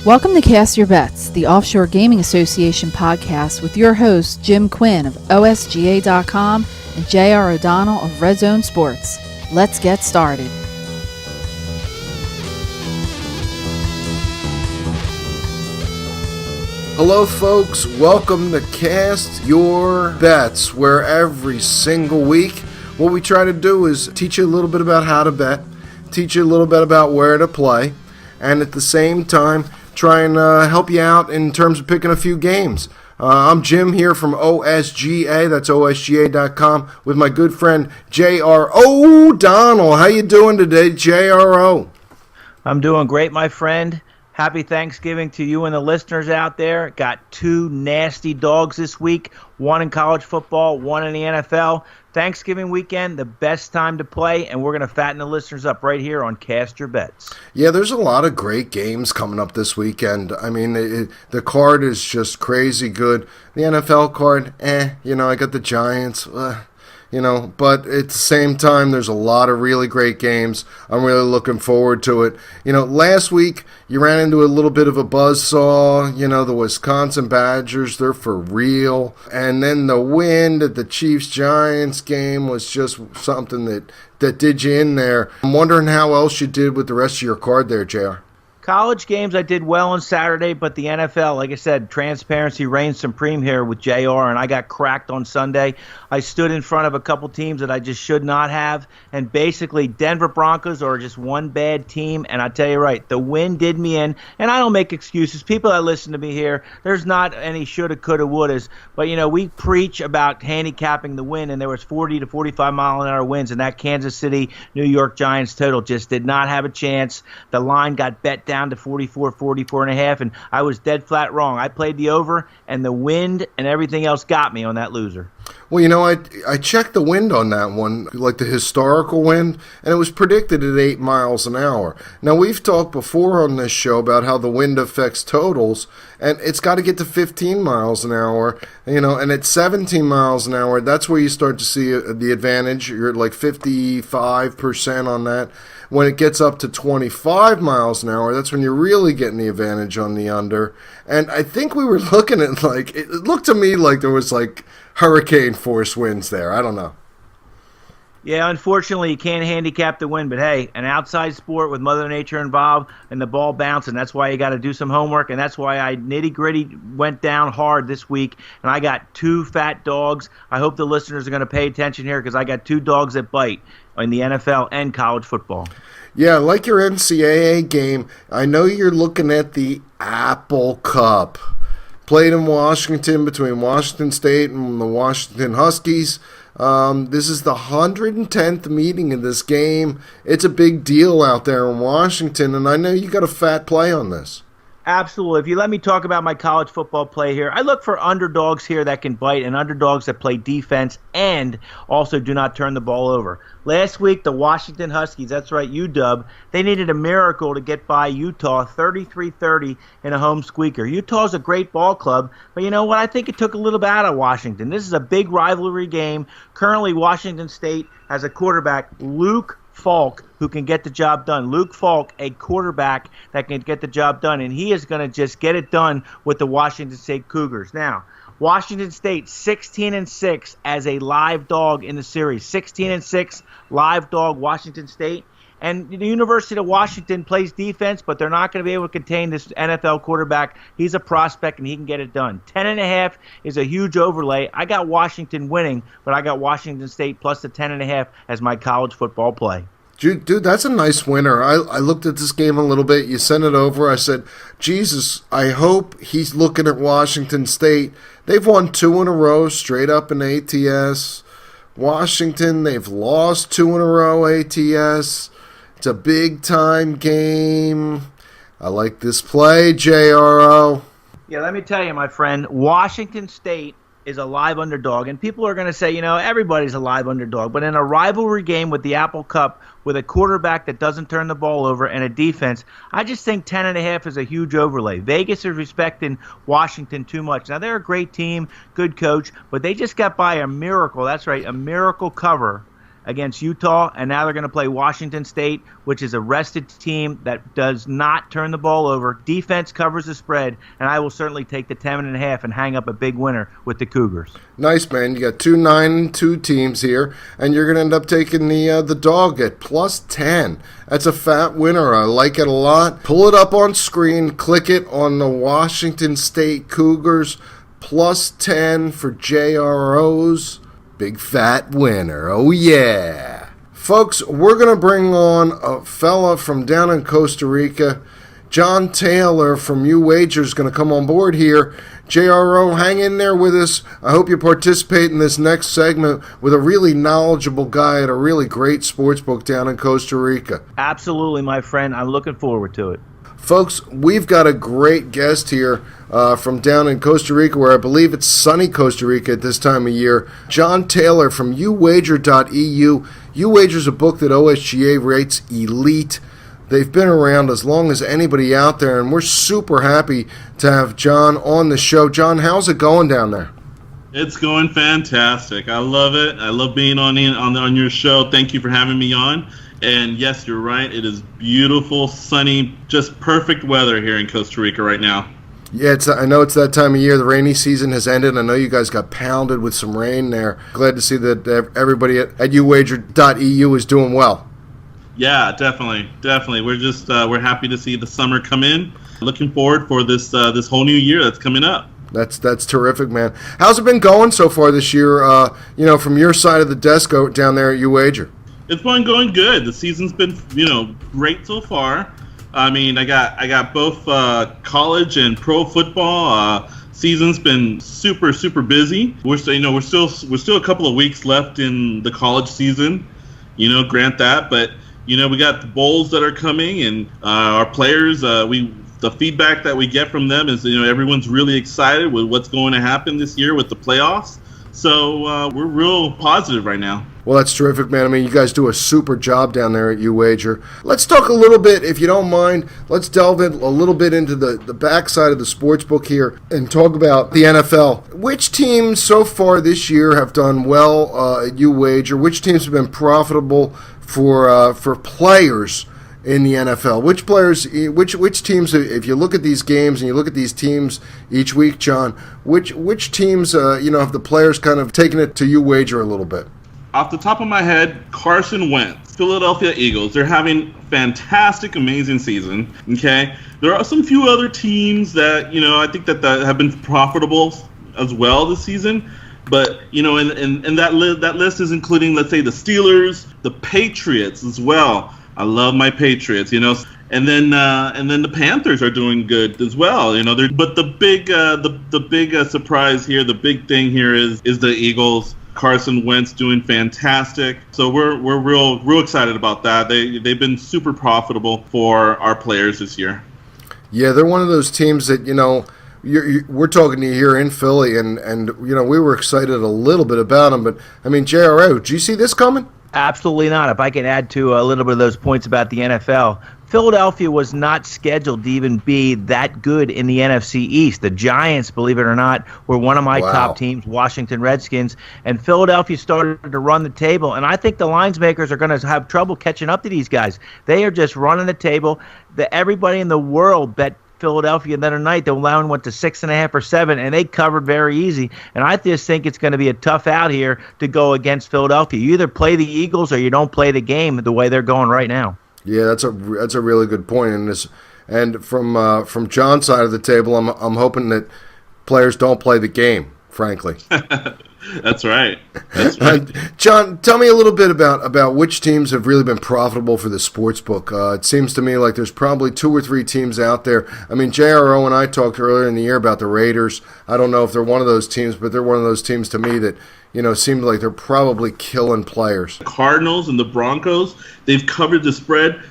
Welcome to Cast Your Bets, the Offshore Gaming Association podcast with your hosts Jim Quinn of OSGA.com and J.R. O'Donnell of Red Zone Sports. Let's get started. Hello folks, welcome to Cast Your Bets, where every single week what we try to do is teach you a little bit about how to bet, teach you a little bit about where to play, and at the same time try and help you out in terms of picking a few games. I'm Jim here from OSGA, that's OSGA.com, with my good friend J.R. O'Donnell. How you doing today, J.R.O.? I'm doing great, my friend. Happy Thanksgiving to you and the listeners out there. Got two nasty dogs this week, one in college football, one in the NFL. Thanksgiving weekend, the best time to play, and we're going to fatten the listeners up right here on Cast Your Bets. Yeah, there's a lot of great games coming up this weekend. I mean, the card is just crazy good. The NFL card, I got the Giants, but at the same time, there's a lot of really great games. I'm really looking forward to it. Last week, you ran into a little bit of a buzzsaw. The Wisconsin Badgers, they're for real. And then the wind at the Chiefs-Giants game was just something that did you in there. I'm wondering how else you did with the rest of your card there, JR. College games, I did well on Saturday, but the NFL, like I said, transparency reigns supreme here with JR, and I got cracked on Sunday. I stood in front of a couple teams that I just should not have, and basically Denver Broncos are just one bad team, and I tell you right, the wind did me in, and I don't make excuses. People that listen to me here, there's not any shoulda, coulda, wouldas, but we preach about handicapping the win, and there was 40 to 45 mile an hour winds, and that Kansas City, New York Giants total just did not have a chance. The line got bet down to 44 and a half, and I was dead flat wrong. I played the over, and the wind and everything else got me on that loser. Well, I checked the wind on that one, like the historical wind, and it was predicted at 8 miles an hour. Now, we've talked before on this show about how the wind affects totals, and it's got to get to 15 miles an hour, and at 17 miles an hour, that's where you start to see the advantage. You're like 55% on that. When it gets up to 25 miles an hour, that's when you're really getting the advantage on the under. And I think we were looking at, it looked to me like there was hurricane force winds there. I don't know. Yeah, unfortunately, you can't handicap the wind, but hey, an outside sport with Mother Nature involved and the ball bouncing, that's why you got to do some homework, and that's why I nitty-gritty went down hard this week, and I got two fat dogs. I hope the listeners are going to pay attention here because I got two dogs that bite in the NFL and college football. Yeah, like your NCAA game, I know you're looking at the Apple Cup. Played in Washington between Washington State and the Washington Huskies. This is the 110th meeting of this game. It's a big deal out there in Washington, and I know you got a fat play on this. Absolutely. If you let me talk about my college football play here, I look for underdogs here that can bite and underdogs that play defense and also do not turn the ball over. Last week, the Washington Huskies, that's right, UW, they needed a miracle to get by Utah 33-30 in a home squeaker. Utah's a great ball club, but you know what? I think it took a little bit out of Washington. This is a big rivalry game. Currently, Washington State has a quarterback, Luke Falk, who can get the job done. Luke Falk, a quarterback that can get the job done, and he is going to just get it done with the Washington State Cougars. Now, Washington State 16-6 as a live dog in the series. 16-6 live dog Washington State. And the University of Washington plays defense, but they're not going to be able to contain this NFL quarterback. He's a prospect, and he can get it done. 10.5 is a huge overlay. I got Washington winning, but I got Washington State plus the 10.5 as my college football play. Dude, that's a nice winner. I looked at this game a little bit. You sent it over. I said, Jesus, I hope he's looking at Washington State. They've won 2 in a row straight up in ATS. Washington, they've lost 2 in a row ATS. It's a big-time game. I like this play, JRO. Yeah, let me tell you, my friend, Washington State is a live underdog, and people are going to say, everybody's a live underdog, but in a rivalry game with the Apple Cup, with a quarterback that doesn't turn the ball over and a defense, I just think 10.5 is a huge overlay. Vegas is respecting Washington too much. Now, they're a great team, good coach, but they just got by a miracle. That's right, a miracle cover against Utah, and now they're going to play Washington State, which is a rested team that does not turn the ball over. Defense covers the spread, and I will certainly take the 10.5 and hang up a big winner with the Cougars. Nice, man. You got 2 9-2 teams here, and you're going to end up taking the dog at plus 10. That's a fat winner. I like it a lot. Pull it up on screen. Click it on the Washington State Cougars. Plus 10 for JROs. Big fat winner. Oh, yeah. Folks, we're going to bring on a fella from down in Costa Rica. John Taylor from YouWager is going to come on board here. JRO, hang in there with us. I hope you participate in this next segment with a really knowledgeable guy at a really great sportsbook down in Costa Rica. Absolutely, my friend. I'm looking forward to it. Folks, we've got a great guest here from down in Costa Rica, where I believe it's sunny Costa Rica at this time of year. John Taylor from YouWager.eu. YouWager is a book that OSGA rates elite. They've been around as long as anybody out there, and we're super happy to have John on the show. John, how's it going down there? It's going fantastic. I love it. I love being on your show. Thank you for having me on. And yes, you're right. It is beautiful, sunny, just perfect weather here in Costa Rica right now. Yeah, I know it's that time of year. The rainy season has ended. I know you guys got pounded with some rain there. Glad to see that everybody at YouWager.eu is doing well. Yeah, definitely. We're happy to see the summer come in. Looking forward for this whole new year that's coming up. That's terrific, man. How's it been going so far this year? From your side of the desk down there at YouWager. It's been going good. The season's been, great so far. I mean, I got both college and pro football. Season's been super, super busy. We're still a couple of weeks left in the college season. Grant that, but we got the bowls that are coming, and our players. The feedback that we get from them is everyone's really excited with what's going to happen this year with the playoffs. So we're real positive right now. Well, that's terrific, man. I mean, you guys do a super job down there at YouWager. Let's talk a little bit, if you don't mind, let's delve in a little bit into the backside of the sports book here and talk about the NFL. Which teams so far this year have done well at YouWager? Which teams have been profitable for players in the NFL? Which teams, if you look at these games and you look at these teams each week, John, which teams, have the players kind of taken it to YouWager a little bit? Off the top of my head, Carson Wentz, Philadelphia Eagles. They're having fantastic, amazing season. Okay, there are some few other teams that I think that have been profitable as well this season. But and that list is including, let's say, the Steelers, the Patriots as well. I love my Patriots, and then the Panthers are doing good as well, But the big surprise here, the big thing here is the Eagles. Carson Wentz doing fantastic. So we're real excited about that. They've been super profitable for our players this year. Yeah, they're one of those teams that we're talking to you here in Philly, and we were excited a little bit about them. But I mean, JRO, do you see this coming? Absolutely not. If I can add to a little bit of those points about the NFL, Philadelphia was not scheduled to even be that good in the NFC East. The Giants, believe it or not, were one of my top teams, Washington Redskins, and Philadelphia started to run the table. And I think the lines makers are going to have trouble catching up to these guys. They are just running the table. Everybody in the world bet Philadelphia the other night. The line went to 6.5 or 7, and they covered very easy. And I just think it's going to be a tough out here to go against Philadelphia. You either play the Eagles or you don't play the game the way they're going right now. Yeah, that's a really good point. And from John's side of the table, I'm hoping that players don't play the game, frankly. That's right. John, tell me a little bit about which teams have really been profitable for the sports book. It seems to me like there's probably 2 or 3 teams out there. I mean, JRO and I talked earlier in the year about the Raiders. I don't know if they're one of those teams, but they're one of those teams to me that seem like they're probably killing players. The Cardinals and the Broncos, they've covered the spread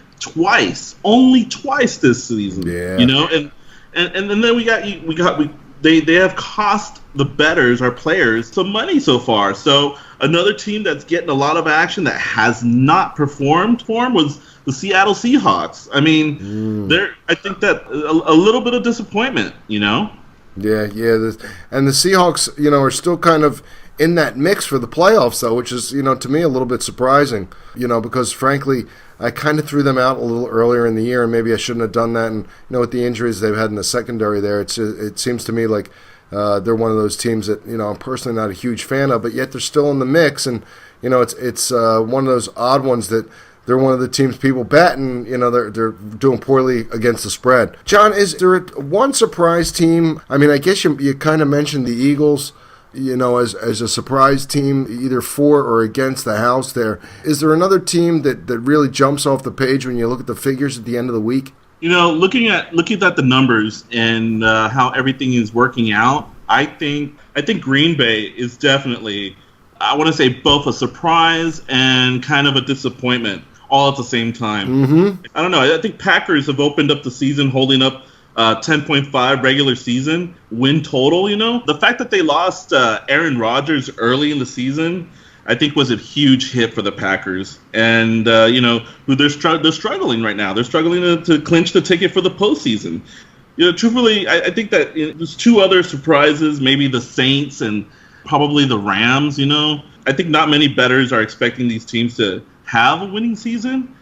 only twice this season. Yeah. And then they have cost the bettors, our players, some money so far. So another team that's getting a lot of action that has not performed was the Seattle Seahawks. I mean, I think that a little bit of disappointment, Yeah, and the Seahawks, are still kind of in that mix for the playoffs, though, which is, to me a little bit surprising, because frankly, I kind of threw them out a little earlier in the year, and maybe I shouldn't have done that. And, with the injuries they've had in the secondary there, it seems to me like they're one of those teams that, I'm personally not a huge fan of, but yet they're still in the mix. And, it's one of those odd ones that they're one of the teams people bet, and, they're doing poorly against the spread. John, is there one surprise team? I mean, I guess you kind of mentioned the Eagles, as a surprise team, either for or against the house there. Is there another team that really jumps off the page when you look at the figures at the end of the week? Looking at the numbers and how everything is working out, I think Green Bay is definitely, I want to say, both a surprise and kind of a disappointment all at the same time. Mm-hmm. I don't know. I think Packers have opened up the season holding up 10.5 regular season win total. The fact that they lost Aaron Rodgers early in the season, I think, was a huge hit for the Packers. And who they're struggling right now. They're struggling to clinch the ticket for the postseason. Truthfully, I think that there's two other surprises, maybe the Saints and probably the Rams. I think not many bettors are expecting these teams to have a winning season.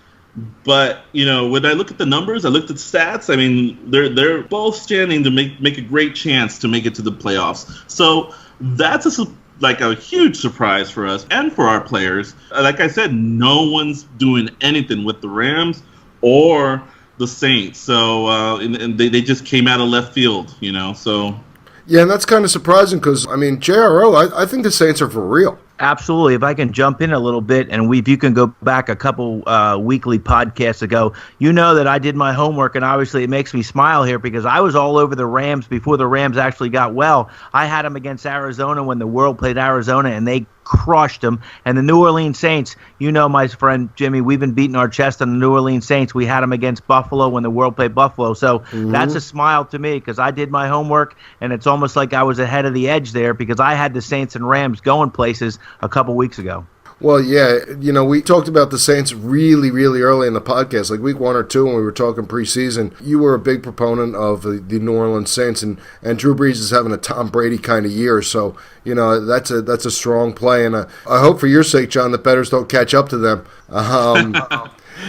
But, when I look at the numbers, I looked at stats, I mean, they're both standing to make a great chance to make it to the playoffs. So that's a huge surprise for us and for our players. Like I said, no one's doing anything with the Rams or the Saints. So and they just came out of left field, so. Yeah, and that's kind of surprising because, I mean, JRO, I think the Saints are for real. Absolutely. If I can jump in a little bit, and if you can go back a couple weekly podcasts ago, that I did my homework, and obviously it makes me smile here because I was all over the Rams before the Rams actually got well. I had them against Arizona when the World played Arizona, and they crushed them. And the New Orleans Saints, my friend Jimmy, we've been beating our chest on the New Orleans Saints. We had them against Buffalo when the World played Buffalo. So That's a smile to me because I did my homework, and it's almost like I was ahead of the edge there because I had the Saints and Rams going places a couple weeks ago. Well, yeah, we talked about the Saints really, really early in the podcast, like week 1 or 2 when we were talking preseason. You were a big proponent of the New Orleans Saints, and Drew Brees is having a Tom Brady kind of year, so, that's a strong play, and I hope for your sake, John, that bettors don't catch up to them.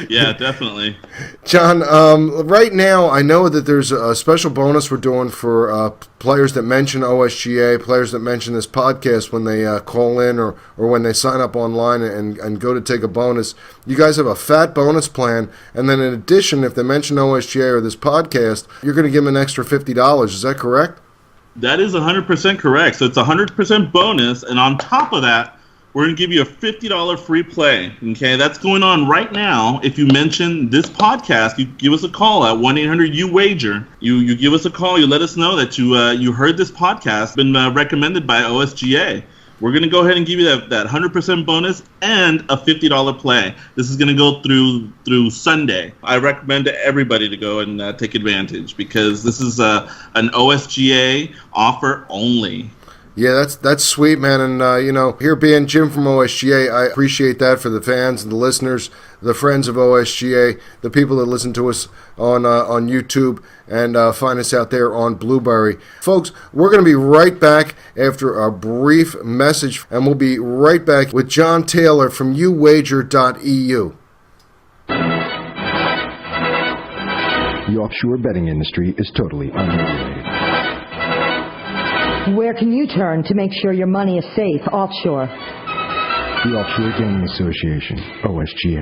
Yeah, definitely. John, right now, I know that there's a special bonus we're doing for players that mention OSGA, players that mention this podcast when they call in or when they sign up online and go to take a bonus. You guys have a fat bonus plan, and then in addition, if they mention OSGA or this podcast, you're going to give them an extra $50. Is that correct? That is 100% correct. So it's a 100% bonus, and on top of that, we're going to give you a $50 free play, okay? That's going on right now. If you mention this podcast, you give us a call at 1-800-YouWager. You give us a call. You let us know that you heard this podcast, been recommended by OSGA. We're going to go ahead and give you that 100% bonus and a $50 play. This is going to go through Sunday. I recommend to everybody to go and take advantage because this is an OSGA offer only. Yeah, that's sweet, man. And, here being Jim from OSGA, I appreciate that for the fans and the listeners, the friends of OSGA, the people that listen to us on YouTube and find us out there on Blueberry. Folks, we're going to be right back after a brief message, and we'll be right back with John Taylor from YouWager.eu. The offshore betting industry is totally unregulated. Where can you turn to make sure your money is safe offshore? The Offshore Gaming Association, OSGA.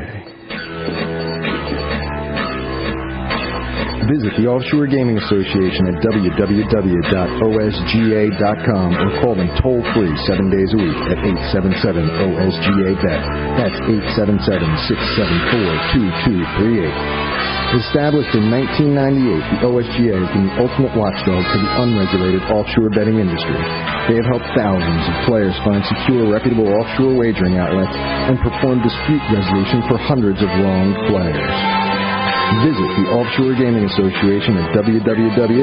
Visit the Offshore Gaming Association at www.osga.com or call them toll-free 7 days a week at 877-OSGA-BET. That's 877-674-2238. Established in 1998, the OSGA has been the ultimate watchdog for the unregulated offshore betting industry. They have helped thousands of players find secure, reputable offshore wagering outlets and perform dispute resolution for hundreds of wronged players. Visit the Offshore Gaming Association at www.osga.com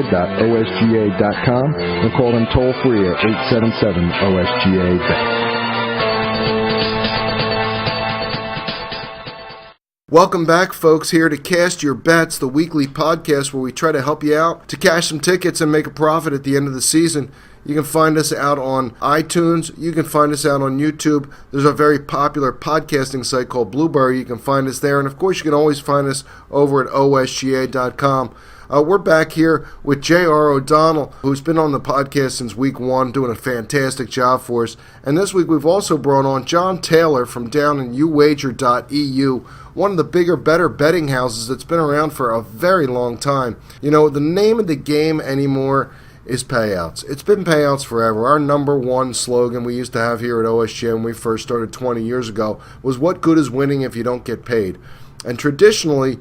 or call them toll-free at 877-OSGA-BET. Welcome back, folks, here to Cast Your Bets, the weekly podcast where we try to help you out to cash some tickets and make a profit at the end of the season. You can find us out on iTunes. You can find us out on YouTube. There's a very popular podcasting site called Blueberry. You can find us there. And, of course, you can always find us over at OSGA.com. We're back here with J.R. O'Donnell, who's been on the podcast since week one, doing a fantastic job for us. And this week we've also brought on John Taylor from down in YouWager.eu, one of the bigger, better betting houses that's been around for a very long time. You know, the name of the game anymore is payouts. It's been payouts forever. Our number one slogan we used to have here at OSGA when we first started 20 years ago was, what good is winning if you don't get paid? And traditionally,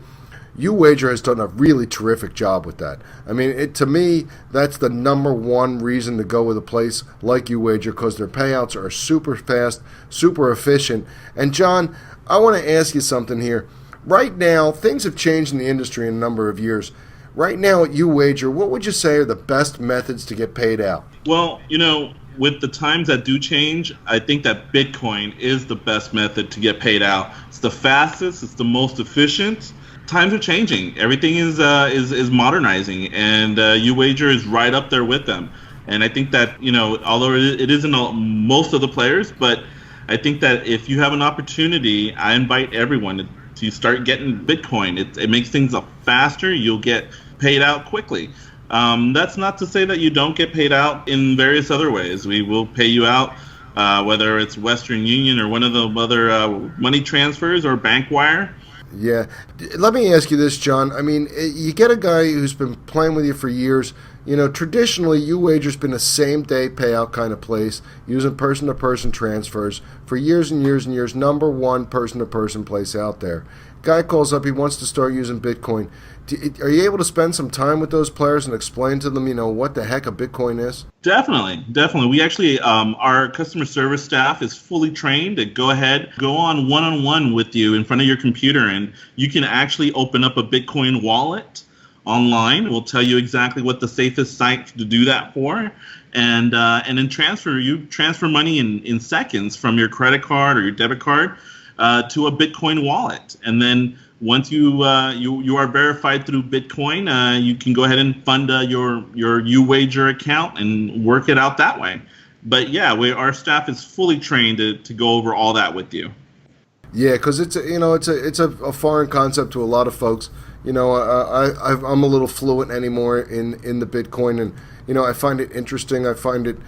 YouWager has done a really terrific job with that. I mean, to me, that's the number one reason to go with a place like YouWager, because their payouts are super fast, super efficient. And John, I want to ask you something here. Right now, things have changed in the industry in a number of years. Right now at YouWager, what would you say are the best methods to get paid out? Well, you know, with the times that do change, I think that Bitcoin is the best method to get paid out. It's the fastest, it's the most efficient. Times are changing. Everything is modernizing, and YouWager is right up there with them. And I think that, you know, although it isn't most of the players, but I think that if you have an opportunity, I invite everyone to start getting Bitcoin. It makes things faster. You'll get paid out quickly. That's not to say that you don't get paid out in various other ways. We will pay you out, whether it's Western Union or one of the other money transfers or bank wire. Yeah. Let me ask you this, John. I mean, you get a guy who's been playing with you for years. You know, traditionally, YouWager's been a same-day payout kind of place, using person-to-person transfers for years and years and years. Number one person-to-person place out there. Guy calls up, he wants to start using Bitcoin. Are you able to spend some time with those players and explain to them, you know, what the heck a Bitcoin is? Definitely. We actually, our customer service staff is fully trained to go on one-on-one with you in front of your computer, and you can actually open up a Bitcoin wallet online. We'll tell you exactly what the safest site to do that for, and then transfer money in seconds from your credit card or your debit card to a Bitcoin wallet. And then once you are verified through Bitcoin, you can go ahead and fund your YouWager account and work it out that way. But yeah, our staff is fully trained to go over all that with you. Yeah, because it's a foreign concept to a lot of folks. You know, I'm a little fluent anymore in the Bitcoin, and you know, I find it interesting. I find it,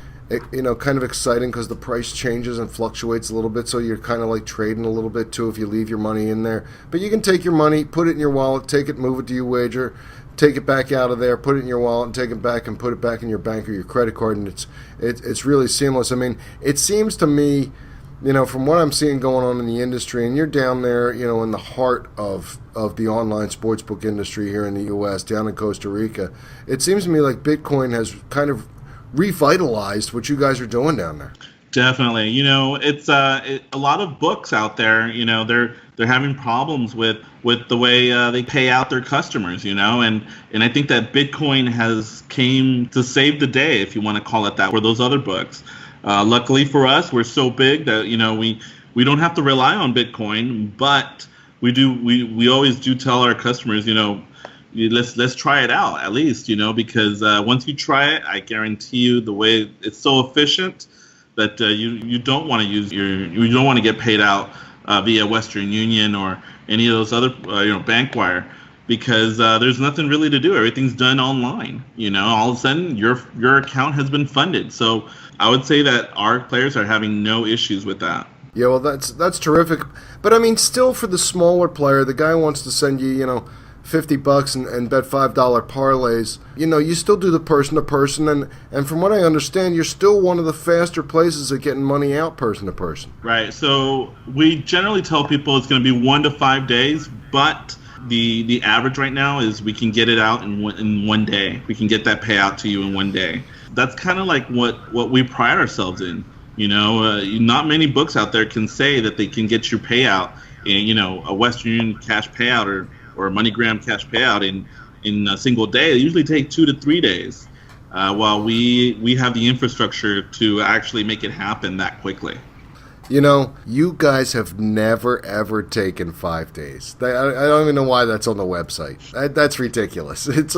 you know, kind of exciting because the price changes and fluctuates a little bit, so you're kind of like trading a little bit too if you leave your money in there. But you can take your money, put it in your wallet, take it, move it to YouWager, take it back out of there, put it in your wallet, and take it back and put it back in your bank or your credit card, and it's really seamless. I mean, it seems to me, you know, from what I'm seeing going on in the industry, and you're down there, you know, in the heart of the online sportsbook industry here in the U.S., down in Costa Rica, it seems to me like Bitcoin has kind of revitalized what you guys are doing down there. Definitely. You know, it's a lot of books out there, you know, they're having problems with the way they pay out their customers, you know, and I think that Bitcoin has came to save the day, if you want to call it that, for those other books. Luckily for us, we're so big that, you know, we don't have to rely on Bitcoin, but we always do tell our customers, you know, let's try it out at least, you know, because once you try it, I guarantee you the way it's so efficient that you don't want to you don't want to get paid out via Western Union or any of those other bank wire, because there's nothing really to do. Everything's done online. You know, all of a sudden your account has been funded. So I would say that our players are having no issues with that. Yeah, well, that's terrific. But I mean, still, for the smaller player, the guy wants to send you, you know, $50 and bet $5 parlays. You know, you still do the person to person, and from what I understand, you're still one of the faster places at getting money out person to person. Right. So we generally tell people it's going to be 1 to 5 days, but the average right now is we can get it out in one day. We can get that payout to you in 1 day. That's kind of like what we pride ourselves in. You know, not many books out there can say that they can get your payout in, you know, a Western Union cash payout or a MoneyGram cash payout in a single day. They usually take 2 to 3 days, while we have the infrastructure to actually make it happen that quickly. You guys have never, ever taken 5 days. I don't even know why that's on the website. That's ridiculous. It's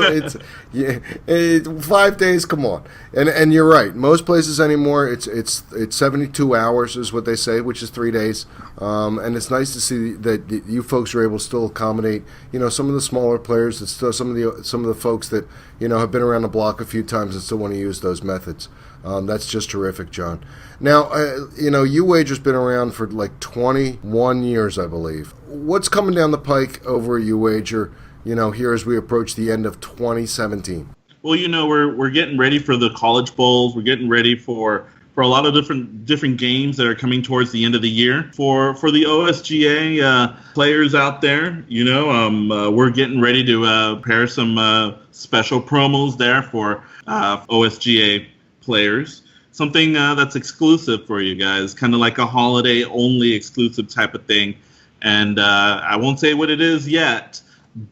5 days, come on. And you're right. Most places anymore, it's 72 hours is what they say, which is 3 days. And it's nice to see that you folks are able to still accommodate, some of the smaller players, that still some of the folks that, have been around the block a few times and still want to use those methods. That's just terrific, John. Now, YouWager's been around for like 21 years, I believe. What's coming down the pike over at YouWager, here as we approach the end of 2017? Well, we're getting ready for the college bowls. We're getting ready for a lot of different games that are coming towards the end of the year. For the OSGA players out there, we're getting ready to pair some special promos there for OSGA players. Something that's exclusive for you guys, kind of like a holiday-only exclusive type of thing. And I won't say what it is yet,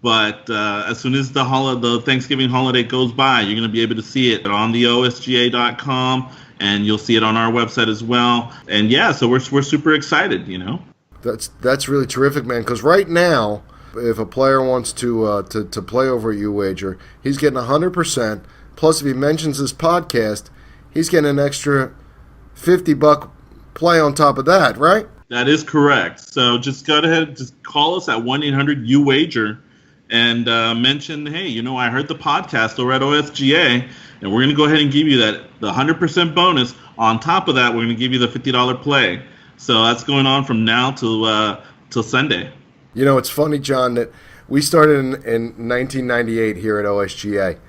but as soon as the Thanksgiving holiday goes by, you're going to be able to see it on the OSGA.com, and you'll see it on our website as well. And yeah, so we're super excited, That's really terrific, man, because right now, if a player wants to play over at YouWager, he's getting 100%. Plus, if he mentions this podcast, he's getting an extra $50 play on top of that, right? That is correct. So just go ahead, just call us at 1-800-YouWager and mention, hey, I heard the podcast over at OSGA, and we're going to go ahead and give you the 100% bonus. On top of that, we're going to give you the $50 play. So that's going on from now till Sunday. It's funny, John, that we started in 1998 here at OSGA.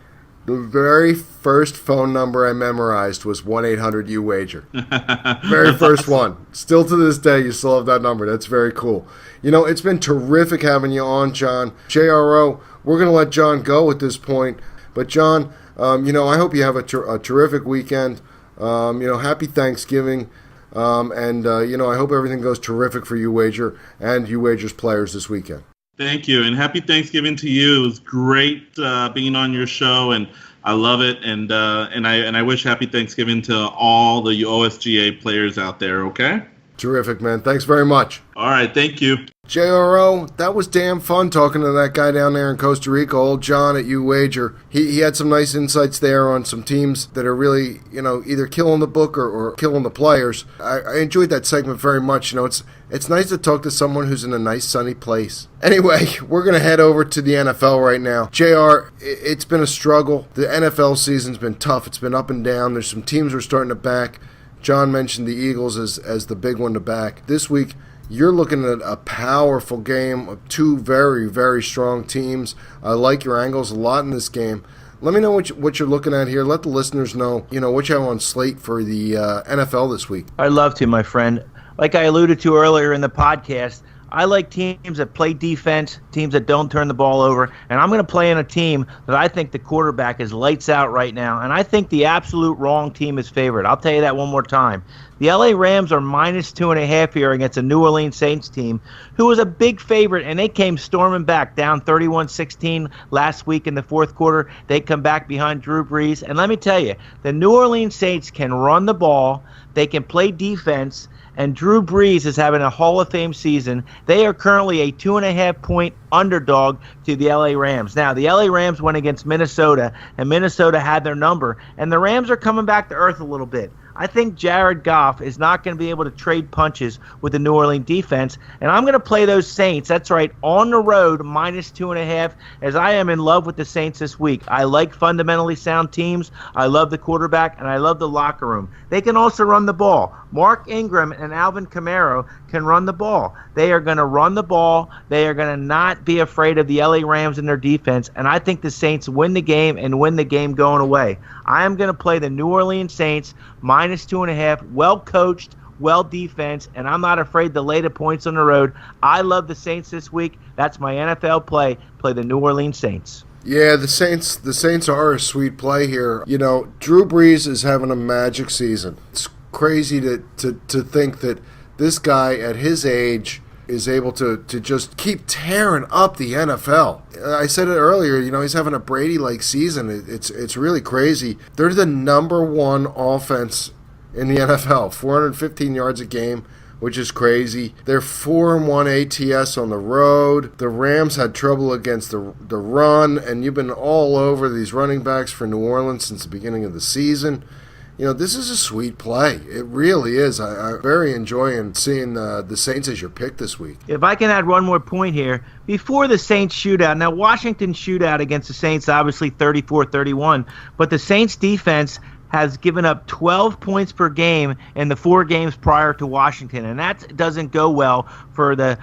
The very first phone number I memorized was 1-800-YouWager. Very first one. Still to this day, you still have that number. That's very cool. It's been terrific having you on, John. JRO, we're going to let John go at this point. But, John, I hope you have a terrific weekend. Happy Thanksgiving. And I hope everything goes terrific for YouWager and YouWager's players this weekend. Thank you, and happy Thanksgiving to you. It was great being on your show, and I love it. And I wish happy Thanksgiving to all the OSGA players out there. Okay. Terrific, man. Thanks very much. All right, thank you. JRO, that was damn fun talking to that guy down there in Costa Rica, old John at YouWager. He had some nice insights there on some teams that are really, either killing the book or killing the players. I enjoyed that segment very much. It's nice to talk to someone who's in a nice sunny place. Anyway, we're going to head over to the NFL right now. JR, it's been a struggle. The NFL season's been tough. It's been up and down. There's some teams we're starting to back. John mentioned the Eagles as the big one to back. This week, you're looking at a powerful game of two very, very strong teams. I like your angles a lot in this game. Let me know what you're looking at here. Let the listeners know, what you have on slate for the NFL this week. I'd love to, my friend. Like I alluded to earlier in the podcast, I like teams that play defense, teams that don't turn the ball over, and I'm going to play in a team that I think the quarterback is lights out right now, and I think the absolute wrong team is favored. I'll tell you that one more time. The LA Rams are -2.5 here against a New Orleans Saints team who was a big favorite, and they came storming back down 31-16 last week in the fourth quarter. They come back behind Drew Brees, and let me tell you, the New Orleans Saints can run the ball, they can play defense, and Drew Brees is having a Hall of Fame season. They are currently a 2.5-point underdog to the LA Rams. Now, the LA Rams went against Minnesota, and Minnesota had their number, and the Rams are coming back to earth a little bit. I think Jared Goff is not going to be able to trade punches with the New Orleans defense, and I'm going to play those Saints, that's right, on the road, -2.5, as I am in love with the Saints this week. I like fundamentally sound teams. I love the quarterback, and I love the locker room. They can also run the ball. Mark Ingram and Alvin Kamara can run the ball. They are going to run the ball. They are going to not be afraid of the LA Rams and their defense, and I think the Saints win the game and win the game going away. I am going to play the New Orleans Saints -2.5, well-coached, well-defense, and I'm not afraid to lay the points on the road. I love the Saints this week. That's my NFL play. Play the New Orleans Saints. Yeah, the Saints are a sweet play here. Drew Brees is having a magic season. It's crazy to think that this guy at his age is able to just keep tearing up the NFL. I said it earlier, he's having a Brady-like season. It's really crazy. They're the number one offense in the NFL, 415 yards a game which is crazy. They're 4-1 ATS on the road. The Rams had trouble against the run, and you've been all over these running backs for New Orleans since the beginning of the season. You know, this is a sweet play. It really is. I'm very enjoying seeing the Saints as your pick this week. If I can add one more point here, before the Saints shootout, now Washington's shootout against the Saints, obviously 34-31, but the Saints defense has given up 12 points per game in the 4 games prior to Washington, and that doesn't go well for the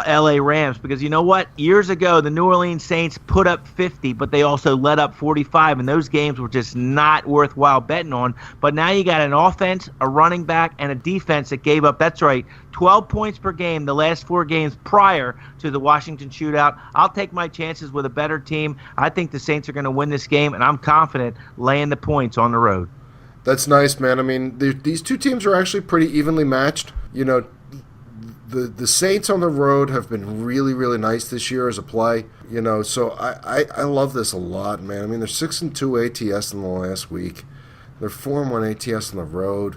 LA Rams, because you know what? Years ago, the New Orleans Saints put up 50, but they also let up 45, and those games were just not worthwhile betting on. But now you got an offense, a running back, and a defense that gave up, that's right, 12 points per game the last 4 games prior to the Washington shootout. I'll take my chances with a better team. I think the Saints are going to win this game, and I'm confident laying the points on the road. That's nice, man. I mean, these two teams are actually pretty evenly matched. You know, the Saints on the road have been really, really nice this year as a play. You know, so I love this a lot, man. I mean, they're 6-2 ATS in the last week. They're 4-1 ATS on the road.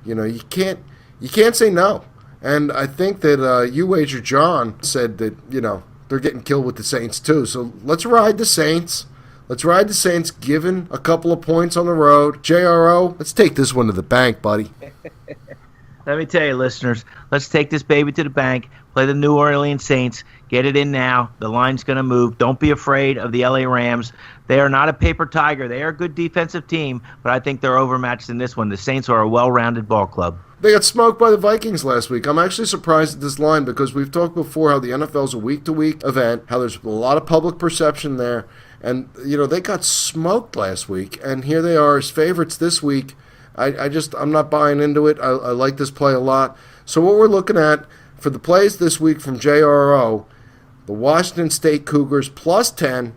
You know, you can't say no. And I think that YouWager John said that, you know, they're getting killed with the Saints too. So let's ride the Saints. Let's ride the Saints, given a couple of points on the road. JRO, let's take this one to the bank, buddy. Let me tell you, listeners, let's take this baby to the bank, play the New Orleans Saints, get it in now. The line's going to move. Don't be afraid of the LA Rams. They are not a paper tiger. They are a good defensive team, but I think they're overmatched in this one. The Saints are a well-rounded ball club. They got smoked by the Vikings last week. I'm actually surprised at this line because we've talked before how the NFL is a week-to-week event, how there's a lot of public perception there. And, you know, they got smoked last week, and here they are as favorites this week. I'm not buying into it. I like this play a lot. So what we're looking at for the plays this week from JRO, the Washington State Cougars plus 10,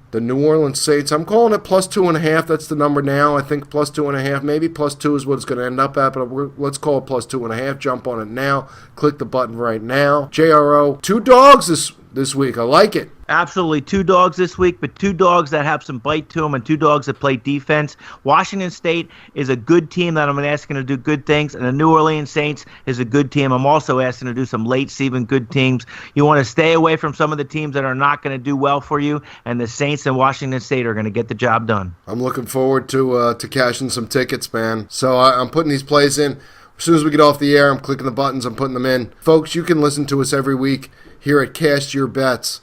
the New Orleans Saints. I'm calling it plus 2.5. That's the number now. I think plus 2.5. Maybe plus 2 is what it's going to end up at, but let's call it plus 2.5. Jump on it now. Click the button right now. JRO, 2 dogs this week. I like it. Absolutely. 2 dogs this week, but 2 dogs that have some bite to them and 2 dogs that play defense. Washington State is a good team that I'm asking to do good things, and the New Orleans Saints is a good team. I'm also asking to do some late-season good teams. You want to stay away from some of the teams that are not going to do well for you, and the Saints and Washington State are going to get the job done. I'm looking forward to cashing some tickets, man. So I'm putting these plays in. As soon as we get off the air, I'm clicking the buttons, I'm putting them in. Folks, you can listen to us every week here at Cast Your Bets.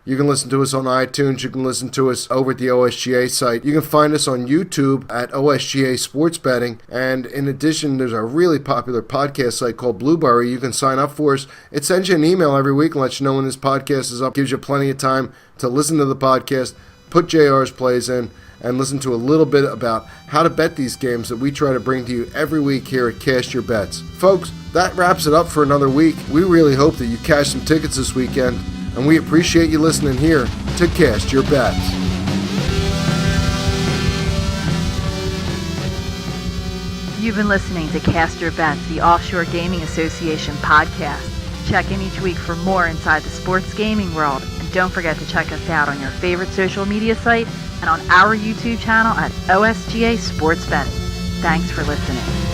You can listen to us on iTunes. You can listen to us over at the OSGA site. You can find us on YouTube at OSGA Sports Betting. And in addition, there's a really popular podcast site called Blueberry. You can sign up for us. It sends you an email every week and lets you know when this podcast is up. Gives you plenty of time to listen to the podcast, put JR's plays in, and listen to a little bit about how to bet these games that we try to bring to you every week here at Cast Your Bets. Folks, that wraps it up for another week. We really hope that you cash some tickets this weekend, and we appreciate you listening here to Cast Your Bets. You've been listening to Cast Your Bets, the Offshore Gaming Association podcast. Check in each week for more inside the sports gaming world. And don't forget to check us out on your favorite social media site and on our YouTube channel at OSGA Sports Betting. Thanks for listening.